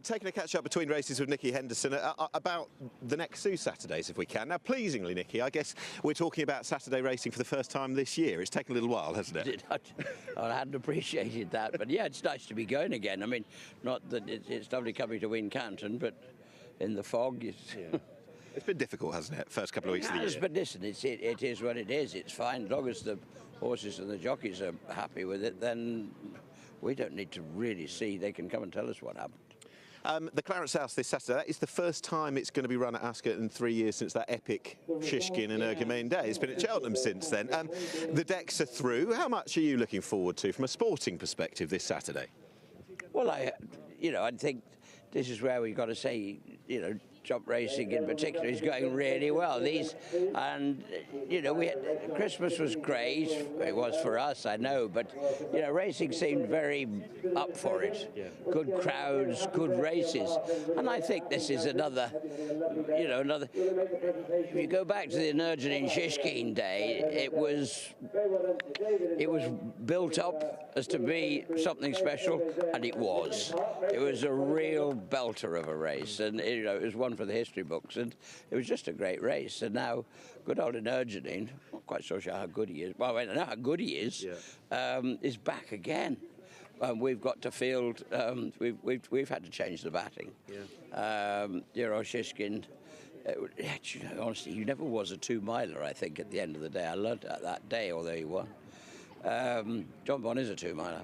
Taking a catch-up between races with Nicky Henderson about the next two Saturdays, if we can. Now, pleasingly, Nicky, I guess we're talking about Saturday racing for the first time this year. It's taken a little while, hasn't it? I hadn't appreciated that, but yeah, it's nice to be going again. I mean, not that it's lovely coming to Wincanton, but in the fog, It's been difficult, hasn't it, first couple of weeks of the year? But listen, it is what it is. It's fine. As long as the horses and the jockeys are happy with it, then we don't need to really see. They can come and tell us what happened. The Clarence House this Saturday, that is the first time it's going to be run at Ascot in 3 years since that epic Shishkin and Energumene day. It's been at Cheltenham since then. The decks are through. How much are you looking forward to from a sporting perspective this Saturday? Well, I think this is where we've got to say, jump racing in particular is going really well. Christmas was great. It was for us, I know, but racing seemed very up for it. Yeah. Good crowds, good races, and I think this is another. If you go back to the Energumene Shishkin day, it was built up as to be something special, and it was. It was a real belter of a race, and it was one for the history books, and it was just a great race. And now, good old Energumene, not quite so sure how good he is. Well, I don't know how good he is. Yeah. Is back again. We've got to field. We've had to change the batting. Yeah. Shishkin. Honestly, he never was a 2-miler. I think at the end of the day, I learned that day, although he won. Jonbon is a 2-miler.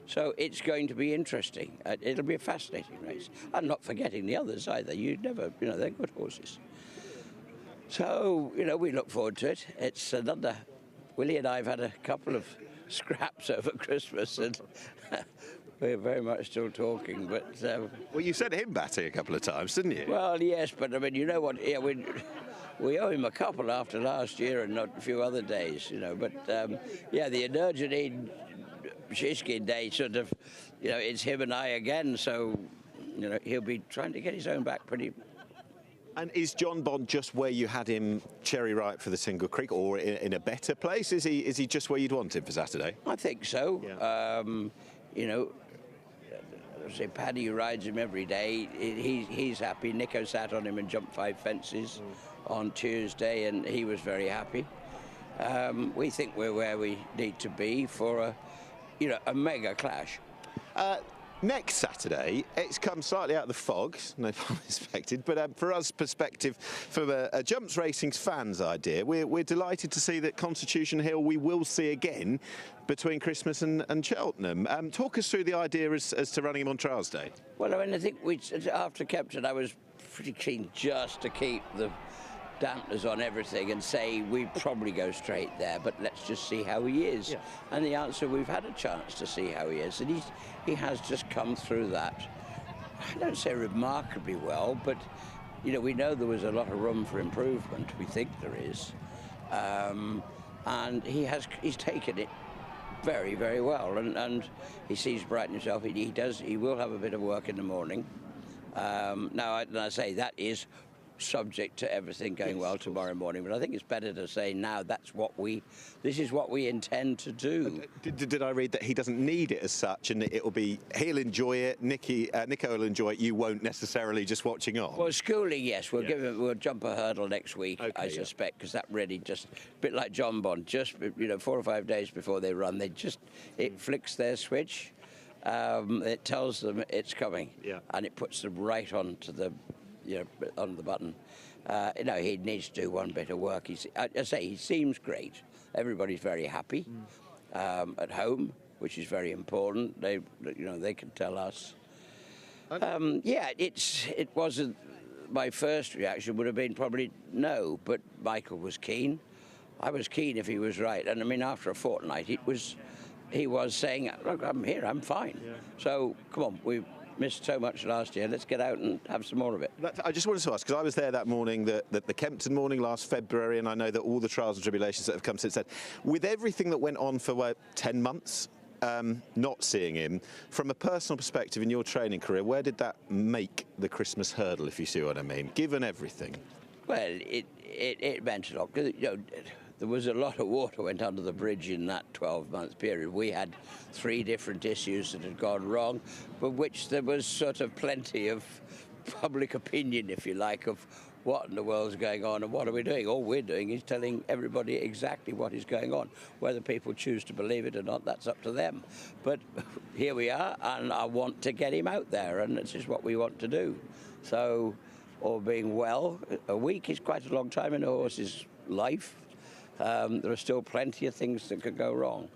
So it's going to be interesting. It'll be a fascinating race. I'm not forgetting the others either. They're good horses. So, we look forward to it. It's another... Willie and I have had a couple of scraps over Christmas, and we're very much still talking, but... Well, you sent him batting a couple of times, didn't you? Well, yes, but I mean, you know what? Yeah, we owe him a couple after last year and not a few other days, But, the Energumene Shishkin day sort of, it's him and I again, so, he'll be trying to get his own back pretty... And is Jonbon just where you had him cherry ripe for the Single Creek, or in a better place? Is he just where you'd want him for Saturday? I think so. Yeah. Say Paddy, who rides him every day, he's happy. Nico sat on him and jumped 5 fences on Tuesday, and he was very happy. We think we're where we need to be for a mega clash. Next Saturday, it's come slightly out of the fog, no pun expected, but for us perspective, from a jumps racing fans idea, we're delighted to see that Constitution Hill we will see again between Christmas and Cheltenham. Talk us through the idea as to running him on Trials Day. Well, I mean, I think after Kempton, I was pretty keen just to keep the dampeners on everything and say we probably go straight there, but let's just see how he is. Yeah. And the answer, we've had a chance to see how he is, and he has just come through that. I don't say remarkably well, but we know there was a lot of room for improvement. We think there is, and he's taken it very, very well, and he sees bright in himself. He will have a bit of work in the morning. Now I say that is subject to everything going well tomorrow morning, but I think it's better to say now this is what we intend to do. Did I read that he doesn't need it as such, and he'll enjoy it, Nico will enjoy it, you won't necessarily just watching on? Well, schooling, yes, we'll jump a hurdle next week, okay, I suspect, because that really just, a bit like Jonbon, just 4 or 5 days before they run, it flicks their switch, it tells them it's coming, and it puts them right onto the on the button. He needs to do one bit of work. I say he seems great. Everybody's very happy at home, which is very important. They can tell us. It wasn't. My first reaction would have been probably no, but Michael was keen. I was keen if he was right, and I mean after a fortnight, he was saying, "Look, I'm here. I'm fine." Yeah. So come on, we missed so much last year. Let's get out and have some more of it. I just wanted to ask, because I was there that morning, the Kempton morning last February, and I know that all the trials and tribulations that have come since then, with everything that went on for 10 months, not seeing him, from a personal perspective in your training career, where did that make the Christmas hurdle, if you see what I mean, given everything? Well, it meant a lot. there was a lot of water went under the bridge in that 12-month period. We had 3 different issues that had gone wrong, but which there was sort of plenty of public opinion, if you like, of what in the world's going on and what are we doing. All we're doing is telling everybody exactly what is going on. Whether people choose to believe it or not, that's up to them. But here we are, and I want to get him out there, and this is what we want to do. So, all being well, a week is quite a long time in a horse's life. There are still plenty of things that could go wrong.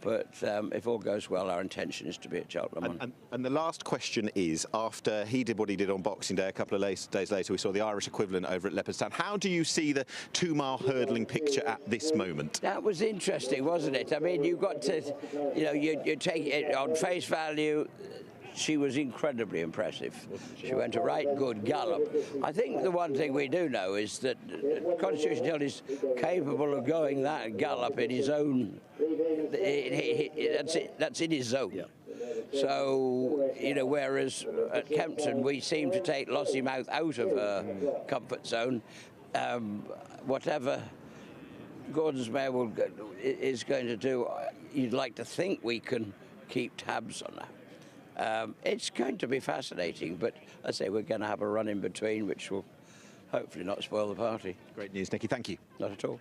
But if all goes well, our intention is to be at Cheltenham. And the last question is, after he did what he did on Boxing Day, a couple of days later, we saw the Irish equivalent over at Leopardstown. How do you see the 2-mile hurdling picture at this moment? That was interesting, wasn't it? I mean, you got to, you take it on face value. She was incredibly impressive. She went a right good gallop. I think the one thing we do know is that Constitution Hill is capable of going that gallop in his own. That's in his zone. Yeah. So, whereas at Kempton we seem to take Lossiemouth out of her comfort zone. Whatever Gordon's mare is going to do, you'd like to think we can keep tabs on her. It's going to be fascinating, but I say we're going to have a run in between, which will hopefully not spoil the party. Great news, Nicky. Thank you. Not at all.